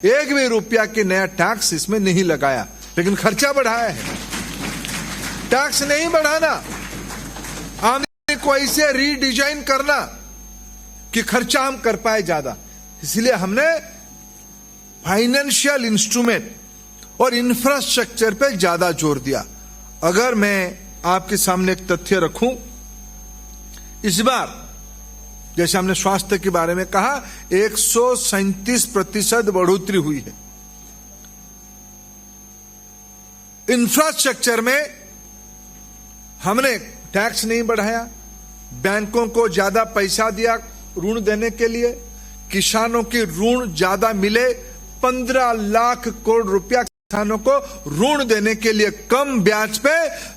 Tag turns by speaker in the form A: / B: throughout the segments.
A: एक भी रुपया की नया टैक्स इसमें नहीं लगाया, लेकिन खर्चा बढ़ाया है। टैक्स नहीं बढ़ाना, आमदनी को ऐसे रीडिजाइन करना कि खर्चा हम कर पाए ज्यादा। इसलिए हमने फाइनेंशियल इंस्ट्रूमेंट और इंफ्रास्ट्रक्चर पे ज्यादा जोर दिया। अगर मैं आपके सामने एक तथ्य रखूं, इस बार जैसे हमने स्वास्थ्य के बारे में कहा 137% बढ़ोतरी हुई है। इंफ्रास्ट्रक्चर में हमने टैक्स नहीं बढ़ाया, बैंकों को ज्यादा पैसा दिया ऋण देने के लिए, किसानों की ऋण ज्यादा मिले, 15 लाख करोड़ रुपया किसानों को ऋण देने के लिए कम ब्याज पे,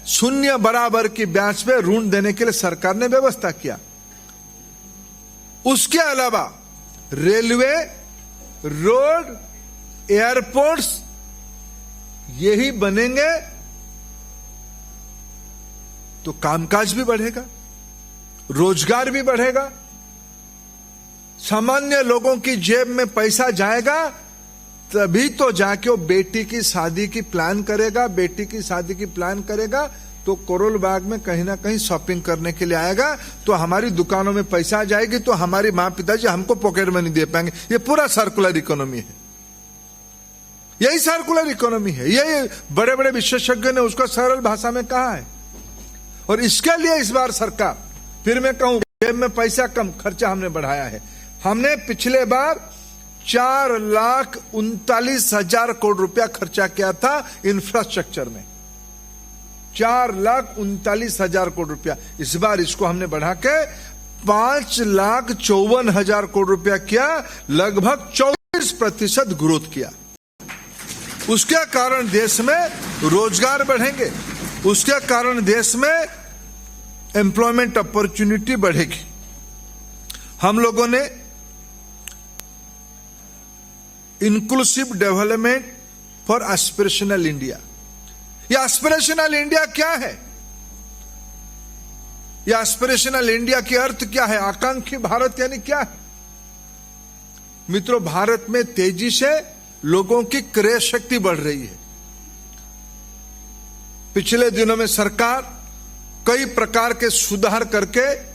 A: शून्य बराबर की ब्याज पे ऋण देने के लिए सरकार ने व्यवस्था किया। उसके अलावा रेलवे, रोड, एयरपोर्ट्स यही बनेंगे तो कामकाज भी बढ़ेगा, रोजगार भी बढ़ेगा, सामान्य लोगों की जेब में पैसा जाएगा, तभी तो जाके वो बेटी की शादी की प्लान करेगा। बेटी की शादी की प्लान करेगा तो करोल बाग में कहीं ना कहीं शॉपिंग करने के लिए आएगा, तो हमारी दुकानों में पैसा आ जाएगी, तो हमारी माँ पिताजी हमको पॉकेट मनी दे पाएंगे। ये पूरा सर्कुलर इकोनॉमी है, यही सर्कुलर इकोनॉमी है। यही बड़े बड़े विशेषज्ञों ने उसको सरल भाषा में कहा है। और इसके लिए इस बार सरकार, फिर मैं कहूं, जेब में पैसा कम, खर्चा हमने बढ़ाया है। हमने पिछले बार 4,39,000 करोड़ रुपया खर्चा किया था इंफ्रास्ट्रक्चर में, 4,39,000 करोड़ रुपया। इस बार इसको हमने बढ़ा के 5,54,000 करोड़ रुपया किया, लगभग 24% ग्रोथ किया। उसके कारण देश में रोजगार बढ़ेंगे, उसके कारण देश में एम्प्लॉयमेंट अपॉर्चुनिटी बढ़ेगी। हम लोगों ने inclusive development for aspirational India, ये एस्पिरेशनल इंडिया क्या है? ये एस्पिरेशनल इंडिया की अर्थ क्या है? आकांक्षी भारत यानी क्या है? मित्रों, भारत में तेजी से लोगों की क्रय शक्ति बढ़ रही है। पिछले दिनों में सरकार कई प्रकार के सुधार करके,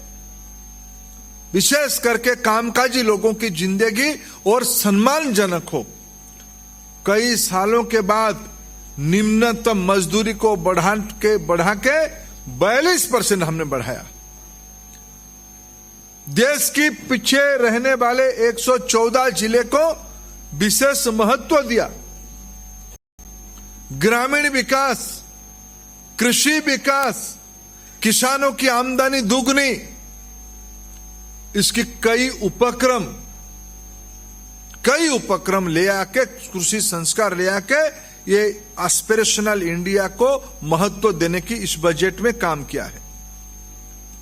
A: विशेष करके कामकाजी लोगों की जिंदगी और सम्मानजनक हो। कई सालों के बाद निम्नतम मजदूरी को बढ़ा के 42% हमने बढ़ाया। देश की पीछे रहने वाले 114 जिले को विशेष महत्व दिया। ग्रामीण विकास, कृषि विकास, किसानों की आमदनी दुगनी, इसकी कई उपक्रम ले आके, कृषि संस्कार ले आके ये एस्पिरेशनल इंडिया को महत्व देने की इस बजट में काम किया है।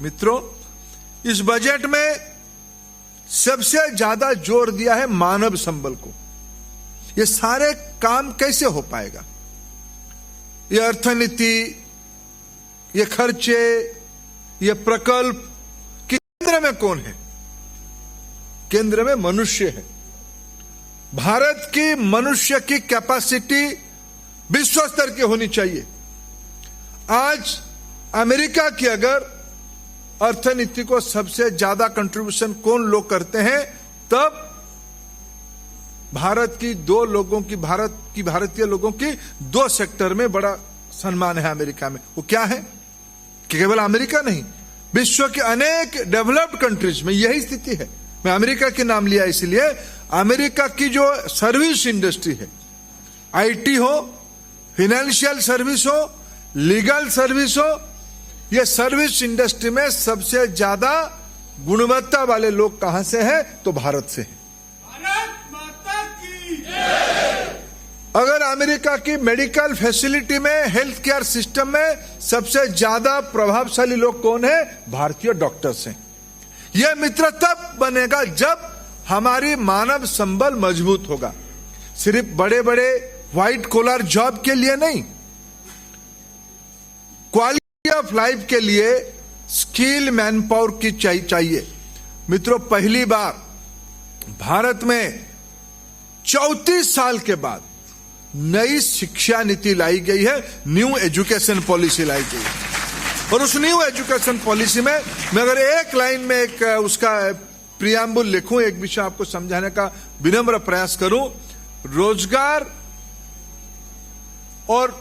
A: मित्रों, इस बजट में सबसे ज्यादा जोर दिया है मानव संबल को। ये सारे काम कैसे हो पाएगा? ये अर्थनीति, ये खर्चे, ये प्रकल्प, केंद्र में कौन है? केंद्र में मनुष्य है। भारत की मनुष्य की कैपेसिटी विश्व स्तर की होनी चाहिए। आज अमेरिका की अगर अर्थनीति को सबसे ज्यादा कंट्रीब्यूशन कौन लोग करते हैं, तब भारतीय लोगों की 2 सेक्टर में बड़ा सम्मान है अमेरिका में। वो क्या है? कि केवल अमेरिका नहीं, विश्व के अनेक डेवलप्ड कंट्रीज में यही स्थिति है। मैं अमेरिका के नाम लिया इसलिए, अमेरिका की जो सर्विस इंडस्ट्री है, आईटी हो, फाइनेंशियल सर्विस हो, लीगल सर्विस हो, ये सर्विस इंडस्ट्री में सबसे ज्यादा गुणवत्ता वाले लोग कहां से हैं? तो भारत से हैं। भारत माता की जय। अगर अमेरिका की मेडिकल फैसिलिटी में, हेल्थ केयर सिस्टम में सबसे ज्यादा प्रभावशाली लोग कौन है? भारतीय डॉक्टर्स हैं। यह मित्र तब बनेगा जब हमारी मानव संबल मजबूत होगा। सिर्फ बड़े बड़े व्हाइट कॉलर जॉब के लिए नहीं, क्वालिटी ऑफ लाइफ के लिए स्किल मैन पावर की चाहिए। मित्रों, पहली बार भारत में 34 साल के बाद नई शिक्षा नीति लाई गई है, न्यू एजुकेशन पॉलिसी लाई गई है। और उस न्यू एजुकेशन पॉलिसी में मैं अगर एक लाइन में एक उसका प्रियम्बल लिखूं, एक विषय आपको समझाने का विनम्र प्रयास करूं, रोजगार और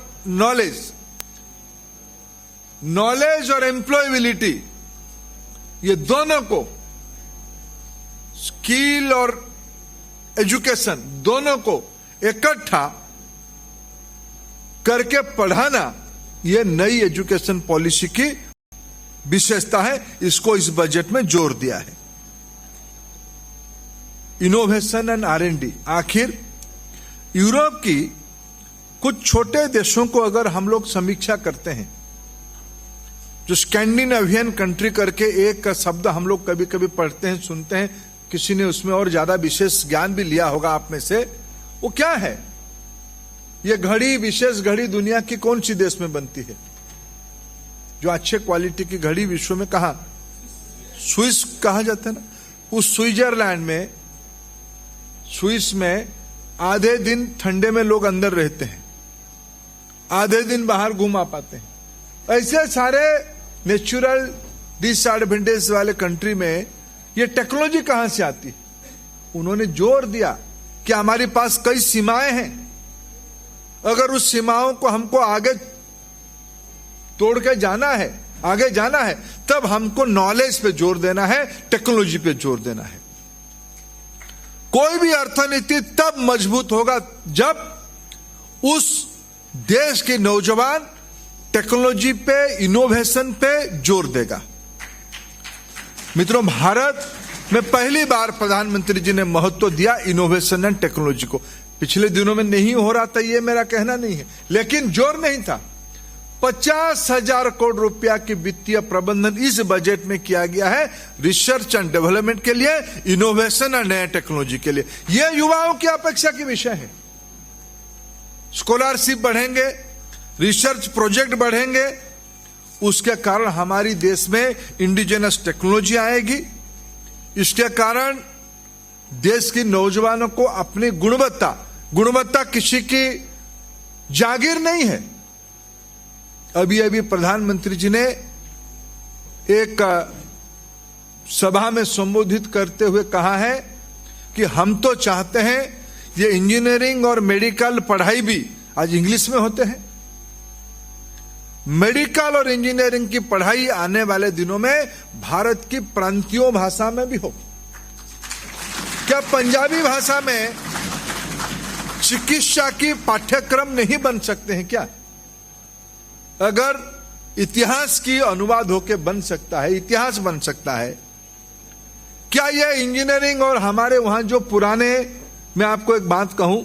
A: नॉलेज और एम्प्लॉयबिलिटी, ये दोनों को, स्किल और एजुकेशन दोनों को इकट्ठा करके पढ़ाना, यह नई एजुकेशन पॉलिसी की विशेषता है। इसको इस बजट में जोर दिया है। इनोवेशन एंड R&D, आखिर यूरोप की कुछ छोटे देशों को अगर हम लोग समीक्षा करते हैं, जो स्कैंडिनेवियन कंट्री करके एक शब्द हम लोग कभी कभी पढ़ते हैं, सुनते हैं, किसी ने उसमें और ज्यादा विशेष ज्ञान भी लिया होगा आप में से, वो क्या है? ये घड़ी, विशेष घड़ी दुनिया की कौन सी देश में बनती है? जो अच्छे क्वालिटी की घड़ी विश्व में कहां? स्विस कहा जाता है ना। उस स्विट्जरलैंड में, स्विस में आधे दिन ठंडे में लोग अंदर रहते हैं, आधे दिन बाहर घूम आ पाते हैं। ऐसे सारे नेचुरल डिसएडवांटेज वाले कंट्री में ये टेक्नोलॉजी कहां से आती है? उन्होंने जोर दिया कि हमारे पास कई सीमाएं हैं, अगर उस सीमाओं को हमको आगे तोड़ के जाना है, आगे जाना है, तब हमको नॉलेज पे जोर देना है, टेक्नोलॉजी पे जोर देना है। कोई भी अर्थनीति तब मजबूत होगा जब उस देश के नौजवान टेक्नोलॉजी पे, इनोवेशन पे जोर देगा। मित्रों, भारत में पहली बार प्रधानमंत्री जी ने महत्व दिया इनोवेशन एंड टेक्नोलॉजी को। पिछले दिनों में नहीं हो रहा था, ये मेरा कहना नहीं है, लेकिन जोर नहीं था। 50,000 करोड़ रुपया की वित्तीय प्रबंधन इस बजट में किया गया है रिसर्च एंड डेवलपमेंट के लिए, इनोवेशन और नए टेक्नोलॉजी के लिए। यह युवाओं की अपेक्षा की विषय है। स्कॉलरशिप बढ़ेंगे, रिसर्च प्रोजेक्ट बढ़ेंगे, उसके कारण हमारी देश में इंडिजिनस टेक्नोलॉजी आएगी। इसके कारण देश के नौजवानों को अपनी गुणवत्ता किसी की जागीर नहीं है। अभी अभी प्रधानमंत्री जी ने एक सभा में संबोधित करते हुए कहा है कि हम तो चाहते हैं ये इंजीनियरिंग और मेडिकल पढ़ाई भी आज इंग्लिश में होते हैं। मेडिकल और इंजीनियरिंग की पढ़ाई आने वाले दिनों में भारत की प्रांतीय भाषा में भी हो। क्या पंजाबी भाषा में चिकित्सा की पाठ्यक्रम नहीं बन सकते हैं क्या? अगर इतिहास की अनुवाद होके बन सकता है, इतिहास बन सकता है, क्या यह इंजीनियरिंग और हमारे वहां जो पुराने, मैं आपको एक बात कहूं,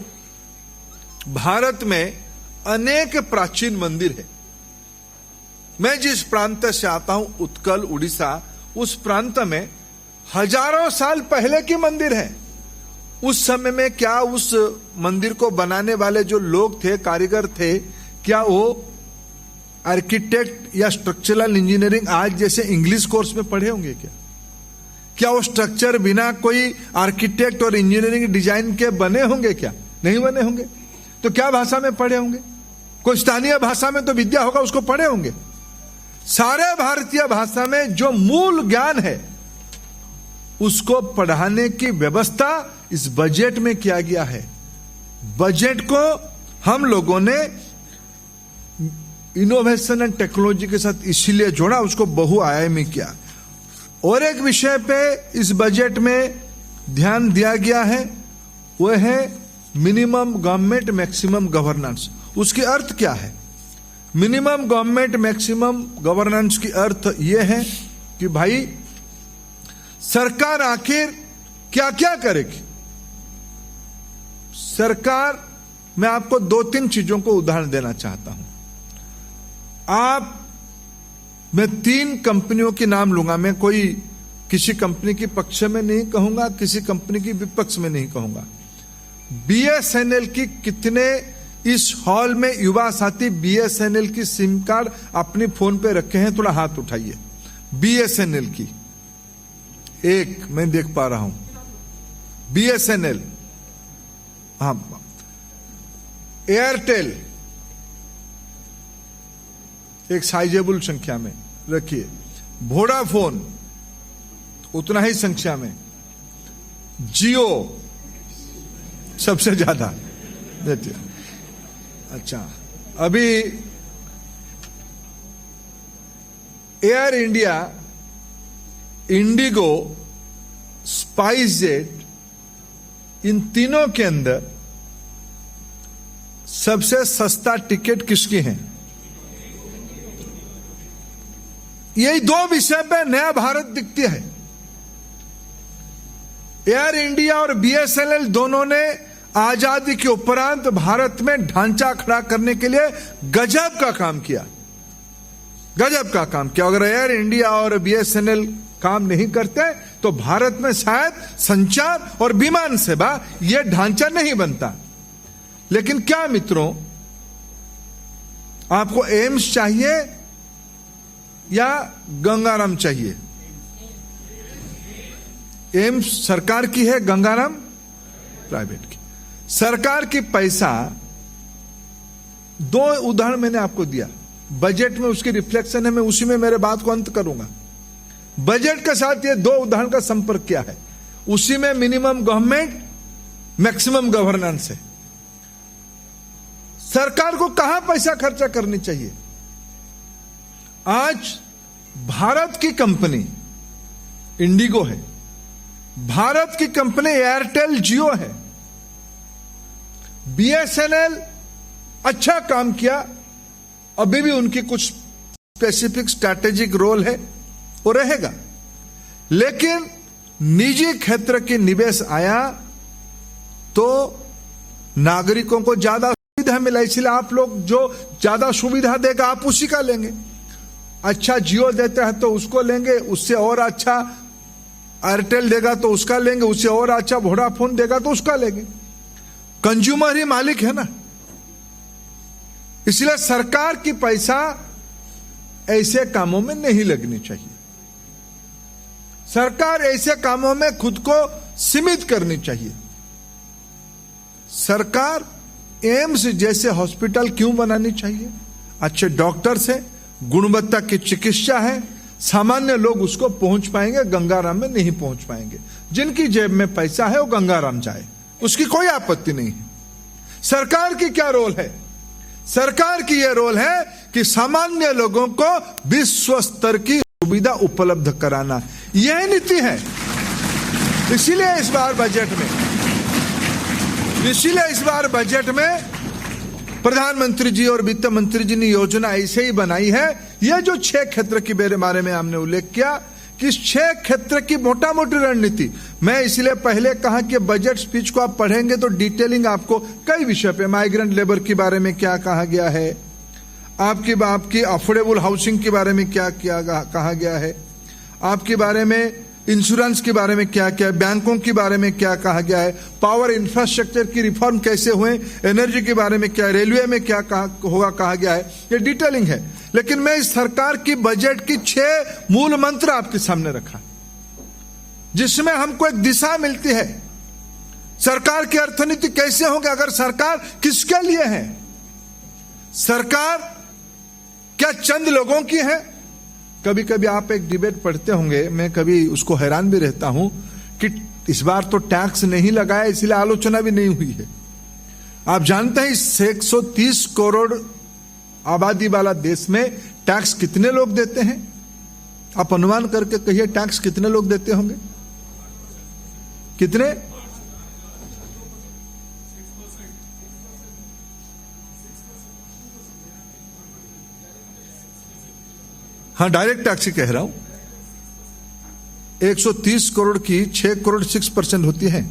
A: भारत में अनेक प्राचीन मंदिर है। मैं जिस प्रांत से आता हूं, उत्कल, उड़ीसा, उस प्रांत में हजारों साल पहले की मंदिर है। उस समय में क्या उस मंदिर को बनाने वाले जो लोग थे, कारीगर थे, क्या वो आर्किटेक्ट या स्ट्रक्चरल इंजीनियरिंग आज जैसे इंग्लिश कोर्स में पढ़े होंगे क्या? क्या वो स्ट्रक्चर बिना कोई आर्किटेक्ट और इंजीनियरिंग डिजाइन के बने होंगे क्या? नहीं बने होंगे। तो क्या भाषा में पढ़े होंगे? कोई स्थानीय भाषा में तो विद्या होगा, उसको पढ़े होंगे। सारे भारतीय भाषा में जो मूल ज्ञान है उसको पढ़ाने की व्यवस्था इस बजट में किया गया है। बजट को हम लोगों ने इनोवेशन एंड टेक्नोलॉजी के साथ इसीलिए जोड़ा, उसको बहुआयामी किया। और एक विषय पे इस बजट में ध्यान दिया गया है, वह है मिनिमम गवर्नमेंट मैक्सिमम गवर्नेंस। उसकी अर्थ क्या है? मिनिमम गवर्नमेंट मैक्सिमम गवर्नेंस की अर्थ यह है कि भाई सरकार आखिर क्या क्या करेगी। सरकार, मैं आपको 2-3 चीजों को उदाहरण देना चाहता हूं। मैं 3 कंपनियों के नाम लूंगा। मैं कोई किसी कंपनी के पक्ष में नहीं कहूंगा, किसी कंपनी की विपक्ष में नहीं कहूंगा। BSNL की कितने इस हॉल में युवा साथी BSNL की सिम कार्ड अपने फोन पे रखे हैं? थोड़ा हाथ उठाइए। BSNL की एक मैं देख पा रहा हूं। BSNL हाँ, एयरटेल एक साइजेबल संख्या में रखिए, वोडाफोन उतना ही संख्या में, जियो सबसे ज्यादा देती है। अच्छा, अभी Air India, IndiGo, SpiceJet, इन तीनों के अंदर सबसे सस्ता टिकट किसकी है? यही दो विषय पे नया भारत दिखती है। एयर इंडिया और बीएसएनएल दोनों ने आजादी के उपरांत भारत में ढांचा खड़ा करने के लिए गजब का काम किया, गजब का काम किया। अगर एयर इंडिया और बीएसएनएल काम नहीं करते तो भारत में शायद संचार और विमान सेवा यह ढांचा नहीं बनता। लेकिन क्या मित्रों, आपको एम्स चाहिए या गंगाराम चाहिए? एम्स सरकार की है, गंगाराम प्राइवेट की। सरकार की पैसा, दो उदाहरण मैंने आपको दिया, बजट में उसकी रिफ्लेक्शन है, मैं उसी में मेरे बात को अंत करूंगा। बजट के साथ ये दो उदाहरण का संपर्क किया है, उसी में मिनिमम गवर्नमेंट मैक्सिमम गवर्नेंस है। सरकार को कहां पैसा खर्चा करनी चाहिए? आज भारत की कंपनी इंडिगो है, भारत की कंपनी एयरटेल जियो है, बीएसएनएल अच्छा काम किया, अभी भी उनकी कुछ स्पेसिफिक स्ट्रैटेजिक रोल है, वो रहेगा। लेकिन निजी क्षेत्र की निवेश आया तो नागरिकों को ज्यादा सुविधा मिला, इसलिए आप लोग जो ज्यादा सुविधा देगा आप उसी का लेंगे। अच्छा जियो देता है तो उसको लेंगे, उससे और अच्छा एयरटेल देगा तो उसका लेंगे, उससे और अच्छा वोडाफोन देगा तो उसका लेंगे। कंज्यूमर ही मालिक है ना। इसलिए सरकार की पैसा ऐसे कामों में नहीं लगनी चाहिए। सरकार ऐसे कामों में खुद को सीमित करनी चाहिए। सरकार एम्स जैसे हॉस्पिटल क्यों बनानी चाहिए? अच्छे डॉक्टर्स हैं, गुणवत्ता की चिकित्सा है, सामान्य लोग उसको पहुंच पाएंगे, गंगाराम में नहीं पहुंच पाएंगे। जिनकी जेब में पैसा है वो गंगाराम जाए, उसकी कोई आपत्ति नहीं है। सरकार की क्या रोल है? सरकार की यह रोल है कि सामान्य लोगों को विश्व स्तर की सुविधा उपलब्ध कराना, यह नीति है। इसीलिए इस बार बजट में प्रधानमंत्री जी और वित्त मंत्री जी ने योजना ऐसे ही बनाई है। यह जो 6 क्षेत्र के बारे में हमने उल्लेख किया कि 6 क्षेत्र की मोटा मोटी रणनीति, मैं इसलिए पहले कहा कि बजट स्पीच को आप पढ़ेंगे तो डिटेलिंग आपको कई विषय पे, माइग्रेंट लेबर के बारे में क्या कहा गया है, आपकी अफोर्डेबल हाउसिंग के बारे में क्या कहा गया है, आपके बारे में इंश्योरेंस के बारे में क्या क्या, बैंकों के बारे में क्या कहा गया है, पावर इंफ्रास्ट्रक्चर की रिफॉर्म कैसे हुए, एनर्जी के बारे में क्या, रेलवे में क्या कहा गया है, ये डिटेलिंग है। लेकिन मैं इस सरकार की बजट की 6 मूल मंत्र आपके सामने रखा, जिसमें हमको एक दिशा मिलती है। सरकार की अर्थनीति कैसे होगी? अगर सरकार किसके लिए है? सरकार क्या चंद लोगों की है? कभी कभी आप एक डिबेट पढ़ते होंगे, मैं कभी उसको हैरान भी रहता हूं कि इस बार तो टैक्स नहीं लगाया इसलिए आलोचना भी नहीं हुई है। आप जानते हैं इस 130 करोड़ आबादी वाला देश में टैक्स कितने लोग देते हैं? आप अनुमान करके कहिए, टैक्स कितने लोग देते होंगे? कितने? हाँ, डायरेक्ट टैक्स ही कह रहा हूं। 130 करोड़ की 6 करोड़ 6% होती है,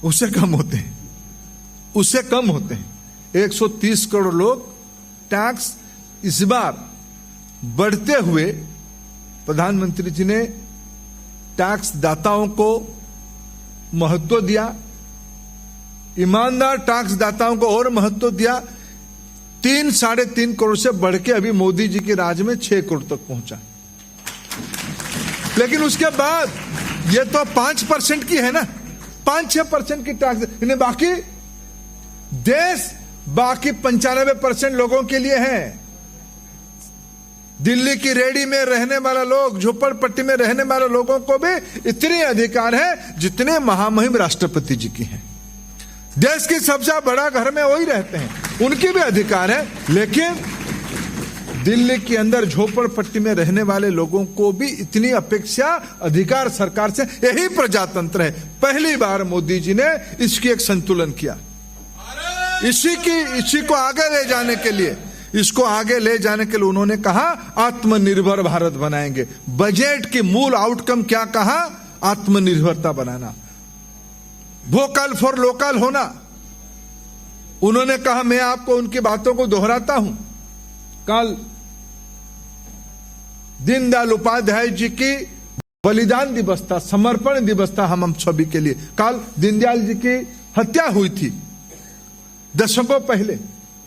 A: उससे कम होते हैं, उससे कम होते हैं। 130 करोड़ लोग टैक्स इस बार बढ़ते हुए प्रधानमंत्री जी ने टैक्स दाताओं को महत्व दिया, ईमानदार टैक्स दाताओं को और महत्व दिया। 3-3.5 करोड़ से बढ़ के अभी मोदी जी के राज में 6 करोड़ तक पहुंचा। लेकिन उसके बाद ये तो 5% की है ना, 5-6% की टैक्स, इन्हें बाकी देश बाकी 95% लोगों के लिए है। दिल्ली की रेडी में रहने वाला लोग, झोपड़पट्टी में रहने वाले लोगों को भी इतने अधिकार है जितने महामहिम राष्ट्रपति जी की हैं। देश की सबसे बड़ा घर में वही रहते हैं, उनके भी अधिकार है। लेकिन दिल्ली के अंदर झोपड़पट्टी में रहने वाले लोगों को भी इतनी अपेक्षा अधिकार सरकार से, यही प्रजातंत्र है। पहली बार मोदी जी ने इसकी एक संतुलन किया। इसी को आगे ले जाने के लिए, इसको आगे ले जाने के लिए उन्होंने कहा आत्मनिर्भर भारत बनाएंगे। बजट की मूल आउटकम क्या कहा? आत्मनिर्भरता बनाना, वोकल फॉर लोकल होना। उन्होंने कहा, मैं आपको उनकी बातों को दोहराता हूं। कल दीनदयाल उपाध्याय जी की बलिदान दिवस था, समर्पण दिवस था हम सभी के लिए। कल दीनदयाल जी की हत्या हुई थी दशकों पहले।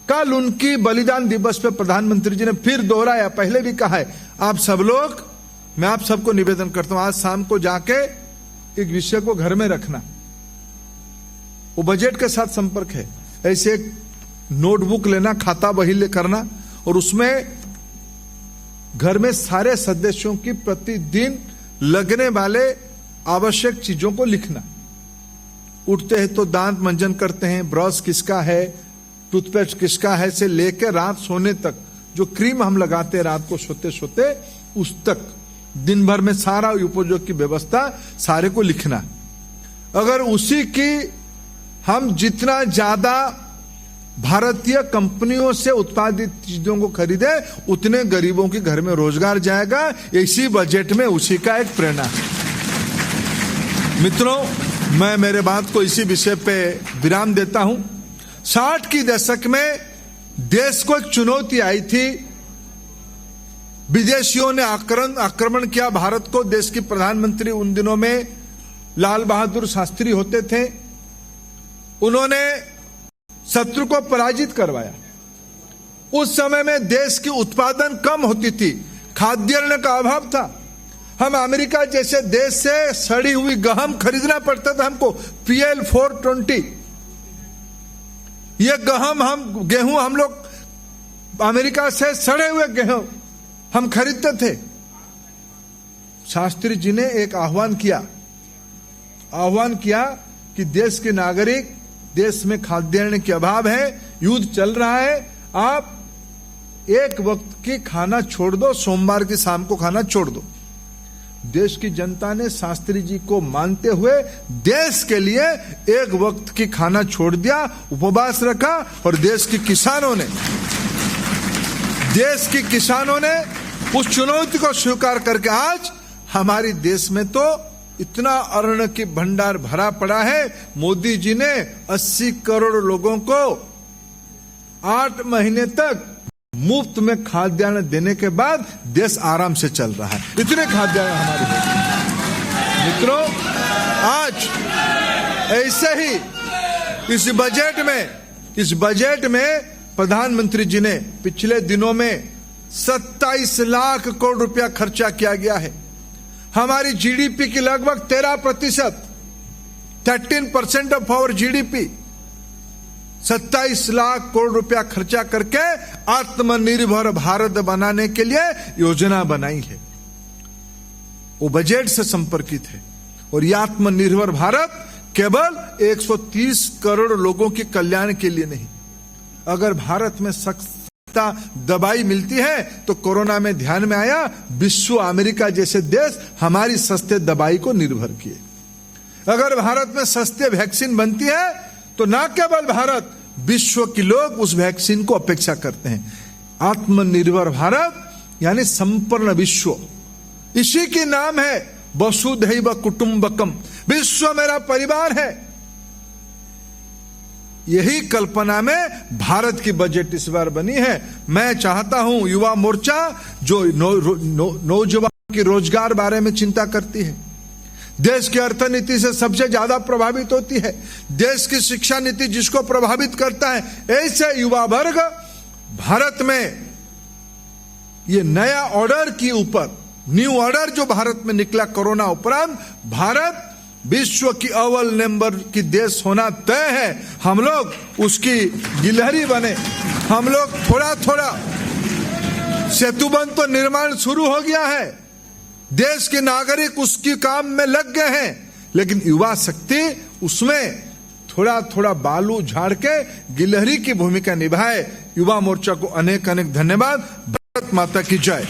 A: कल उनकी बलिदान दिवस पे प्रधानमंत्री जी ने फिर दोहराया, पहले भी कहा है। आप सब लोग, मैं आप सबको निवेदन करता हूं, आज शाम को जाके एक विषय को घर में रखना, वो बजट के साथ संपर्क है। ऐसे एक नोटबुक लेना, खाता बही करना, और उसमें घर में सारे सदस्यों की प्रतिदिन लगने वाले आवश्यक चीजों को लिखना। उठते हैं तो दांत मंजन करते हैं, ब्रश किसका है, टूथपेस्ट किसका है, से लेकर रात सोने तक जो क्रीम हम लगाते हैं रात को सोते सोते, उस तक दिन भर में सारा उपयोग की व्यवस्था सारे को लिखना। अगर उसी की हम जितना ज्यादा भारतीय कंपनियों से उत्पादित चीजों को खरीदे, उतने गरीबों के घर में रोजगार जाएगा। इसी बजट में उसी का एक प्रेरणा है। मित्रों, मैं मेरे बात को इसी विषय पे विराम देता हूं। 60 की दशक में देश को एक चुनौती आई थी। विदेशियों ने आक्रमण किया भारत को। देश की प्रधानमंत्री उन दिनों में लाल बहादुर शास्त्री होते थे। उन्होंने शत्रु को पराजित करवाया। उस समय में देश की उत्पादन कम होती थी, खाद्यान्न का अभाव था। हम अमेरिका जैसे देश से सड़ी हुई गेहूं खरीदना पड़ता था हमको, PL 420। ये गेहूं हम लोग अमेरिका से सड़े हुए गेहूं हम खरीदते थे। शास्त्री जी ने एक आह्वान किया कि देश के नागरिक, देश में खाद्यान्न के अभाव है, युद्ध चल रहा है, आप एक वक्त की खाना छोड़ दो, सोमवार की शाम को खाना छोड़ दो। देश की जनता ने शास्त्री जी को मानते हुए देश के लिए एक वक्त की खाना छोड़ दिया, उपवास रखा। और देश के किसानों ने उस चुनौती को स्वीकार करके आज हमारे देश में तो इतना अन्न की भंडार भरा पड़ा है। मोदी जी ने 80 करोड़ लोगों को 8 महीने तक मुफ्त में खाद्यान्न देने के बाद देश आराम से चल रहा है। इतने खाद्यान्न हमारे देश में। मित्रों, आज ऐसे ही इस बजट में प्रधानमंत्री जी ने पिछले दिनों में 27 लाख करोड़ रुपया खर्चा किया गया है। हमारी GDP की लगभग 13%, 13% of our GDP, 27 lakh crore रुपया खर्चा करके आत्मनिर्भर भारत बनाने के लिए योजना बनाई है। वो बजट से संपर्कित है। और यह आत्मनिर्भर भारत केवल 130 करोड़ लोगों के कल्याण के लिए नहीं। अगर भारत में सस्ता दवाई मिलती है तो कोरोना में ध्यान में आया, विश्व अमेरिका जैसे देश हमारी सस्ते दवाई को निर्भर किए। अगर भारत में सस्ते वैक्सीन बनती है तो न केवल भारत, विश्व के लोग उस वैक्सीन को अपेक्षा करते हैं। आत्मनिर्भर भारत यानी संपूर्ण विश्व, इसी के नाम है वसुधैव कुटुंबकम, विश्व मेरा परिवार है। यही कल्पना में भारत की बजट इस बार बनी है। मैं चाहता हूं युवा मोर्चा जो नौजवान की रोजगार बारे में चिंता करती है, देश की अर्थनीति से सबसे ज्यादा प्रभावित होती है, देश की शिक्षा नीति जिसको प्रभावित करता है, ऐसे युवा वर्ग भारत में ये नया ऑर्डर के ऊपर, न्यू ऑर्डर जो भारत में निकला कोरोना उपरांत, भारत विश्व की अव्वल नंबर की देश होना तय है। हम लोग उसकी गिलहरी बने। हम लोग थोड़ा थोड़ा सेतुबंध तो निर्माण शुरू हो गया है, देश के नागरिक उसकी काम में लग गए हैं, लेकिन युवा शक्ति उसमें थोड़ा थोड़ा बालू झाड़ के गिलहरी की भूमिका निभाए। युवा मोर्चा को अनेक अनेक धन्यवाद। भारत माता की जय।